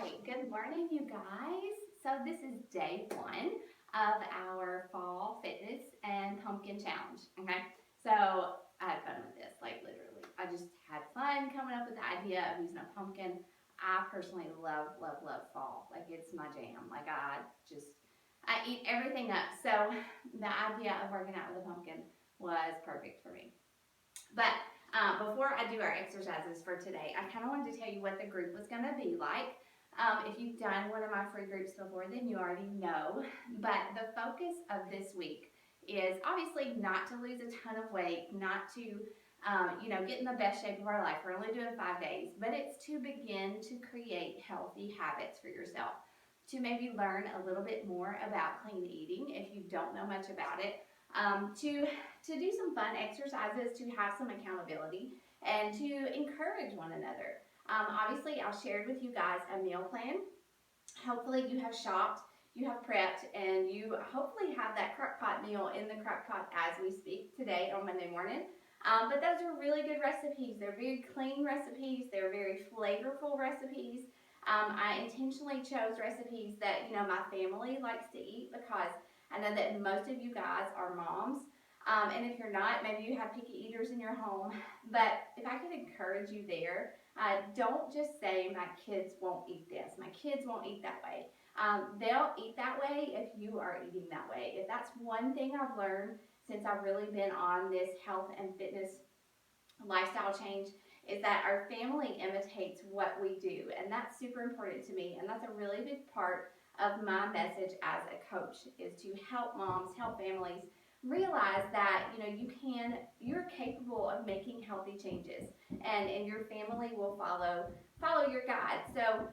right, good morning, you guys. So this is day one of our fall fitness and pumpkin challenge. Okay, so I had fun with this, like literally. I just had fun coming up with the idea of using a pumpkin. I personally love, love, love fall. Like it's my jam. I eat everything up. So the idea of working out with a pumpkin was perfect for me. But before I do our exercises for today, I kind of wanted to tell you what the group was going to be like. If you've done one of my free groups before, then you already know. But the focus of this week is obviously not to lose a ton of weight, not to get in the best shape of our life. We're only doing 5 days, but it's to begin to create healthy habits for yourself. To maybe learn a little bit more about clean eating if you don't know much about it. To do some fun exercises, to have some accountability, and to encourage one another. Obviously, I'll share with you guys a meal plan. Hopefully, you have shopped, you have prepped, and you hopefully have that crock pot meal in the crock pot as we speak today on Monday morning. But those are really good recipes. They're very clean recipes. They're very flavorful recipes. I intentionally chose recipes that my family likes to eat because I know that most of you guys are moms. And if you're not, maybe you have picky eaters in your home. But if I could encourage you there, don't just say, my kids won't eat this, my kids won't eat that way. They'll eat that way if you are eating that way. If that's one thing I've learned since I've really been on this health and fitness lifestyle change, is that our family imitates what we do. And that's super important to me. And that's a really big part of my message as a coach, is to help moms, help families realize that you're capable of making healthy changes, and your family will follow your guide. So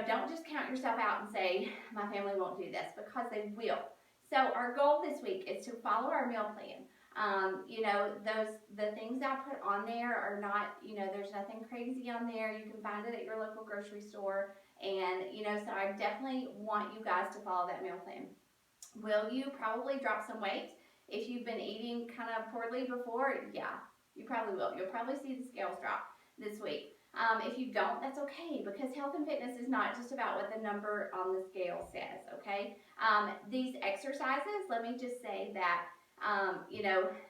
don't just count yourself out and say my family won't do this, because they will. So our goal this week is to follow our meal plan. The things I put on there are not, there's nothing crazy on there. You can find it at your local grocery store. And, so I definitely want you guys to follow that meal plan. Will you probably drop some weight? If you've been eating kind of poorly before, yeah, you probably will. You'll probably see the scales drop this week. If you don't, that's okay, because health and fitness is not just about what the number on the scale says, okay? These exercises, let me just say that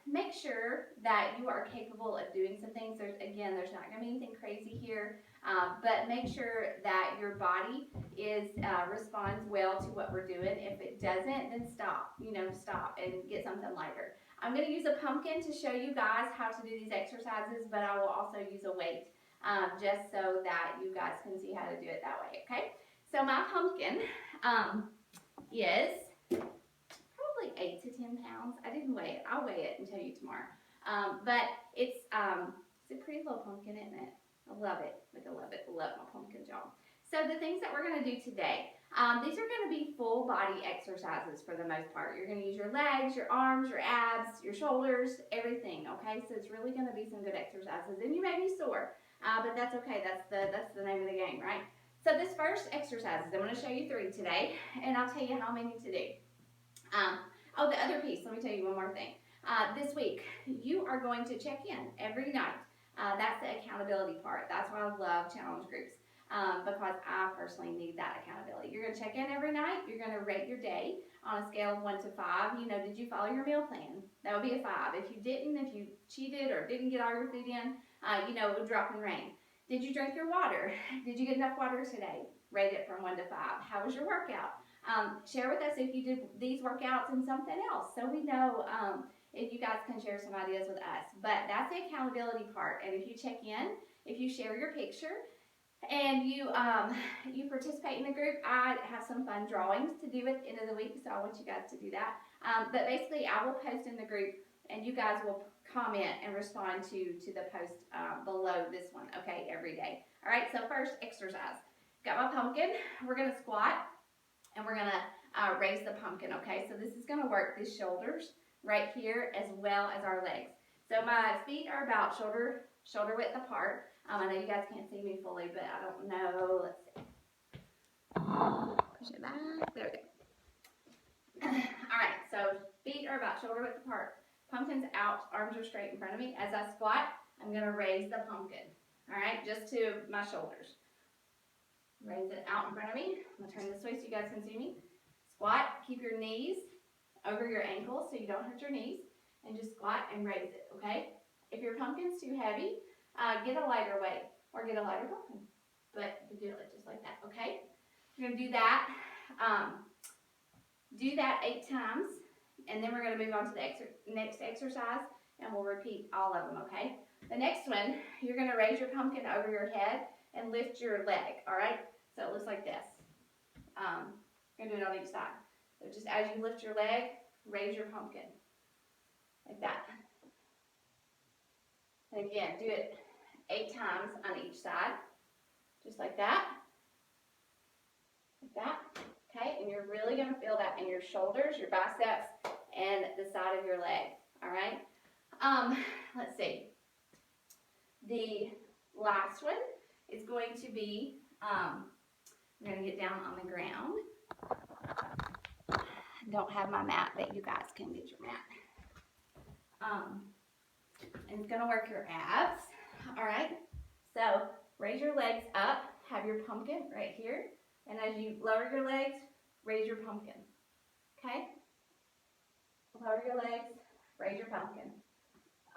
make sure that you are capable of doing some things. There's not going to be anything crazy here, but make sure that your body responds well to what we're doing. If it doesn't, then stop. Stop and get something lighter. I'm going to use a pumpkin to show you guys how to do these exercises, but I will also use a weight just so that you guys can see how to do it that way. Okay. So my pumpkin is 8 to 10 pounds. I didn't weigh it. I'll weigh it and tell you tomorrow. But it's a pretty little pumpkin, isn't it? I love it. I love it. I love my pumpkin job. So the things that we're going to do today, these are going to be full body exercises for the most part. You're going to use your legs, your arms, your abs, your shoulders, everything. Okay, so it's really going to be some good exercises, and you may be sore, but that's okay. That's the name of the game, right? So this first exercises, I'm going to show you 3 today, and I'll tell you how many to do. The other piece, let me tell you one more thing. This week, you are going to check in every night. That's the accountability part. That's why I love challenge groups, because I personally need that accountability. You're going to check in every night. You're going to rate your day on a scale of 1 to 5. Did you follow your meal plan? That would be a 5. If you didn't, if you cheated or didn't get all your food in, it would drop and rain. Did you drink your water? Did you get enough water today? Rate it from 1 to 5. How was your workout? Share with us if you did these workouts and something else, so we know if you guys can share some ideas with us. But that's the accountability part. And if you check in, if you share your picture, and you participate in the group, I have some fun drawings to do at the end of the week, so I want you guys to do that. But basically, I will post in the group, and you guys will comment and respond to the post below this one, okay, every day. All right, so first, exercise. Got my pumpkin. We're going to squat, and we're going to raise the pumpkin, okay? So this is going to work the shoulders right here as well as our legs. So my feet are about shoulder width apart. I know you guys can't see me fully, but I don't know. Let's see. Push it back. There we go. All right, so feet are about shoulder width apart. Pumpkin's out, arms are straight in front of me. As I squat, I'm going to raise the pumpkin, all right, just to my shoulders. Raise it out in front of me. I'm gonna turn this way so you guys can see me. Squat, keep your knees over your ankles so you don't hurt your knees, and just squat and raise it, okay? If your pumpkin's too heavy, get a lighter weight or get a lighter pumpkin, but you do it just like that, okay? You're gonna do that. Do that 8 times, and then we're gonna move on to the next exercise, and we'll repeat all of them, okay? The next one, you're gonna raise your pumpkin over your head and lift your leg, all right? So it looks like this. You're gonna do it on each side. So just as you lift your leg, raise your pumpkin, like that. And again, do it 8 times on each side, just like that, okay? And you're really gonna feel that in your shoulders, your biceps, and the side of your leg, all right? Let's see. The last one is going to be, we're gonna get down on the ground. I don't have my mat, but you guys can get your mat. And it's gonna work your abs, all right? So raise your legs up, have your pumpkin right here, and as you lower your legs, raise your pumpkin, okay? Lower your legs, raise your pumpkin.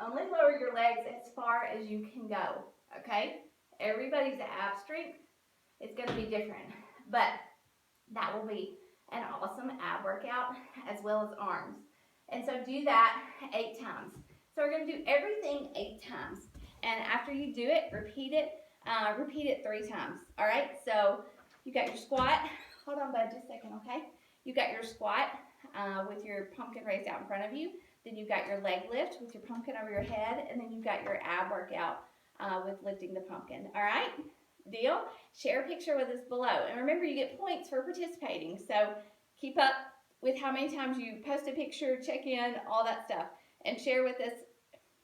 Only lower your legs as far as you can go, okay? Everybody's ab strength is gonna be different, but that will be an awesome ab workout as well as arms. And so do that 8 times. So we're gonna do everything 8 times. And after you do it, repeat it 3 times, all right? So you got your squat. Hold on, bud, just a second, okay? You got your squat with your pumpkin raised out in front of you. Then you got your leg lift with your pumpkin over your head. And then you got your ab workout with lifting the pumpkin, all right? Deal? Share a picture with us below. And remember, you get points for participating. So keep up with how many times you post a picture, check in, all that stuff. And share with us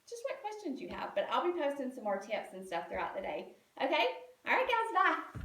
just what questions you have. But I'll be posting some more tips and stuff throughout the day. Okay? All right, guys, bye.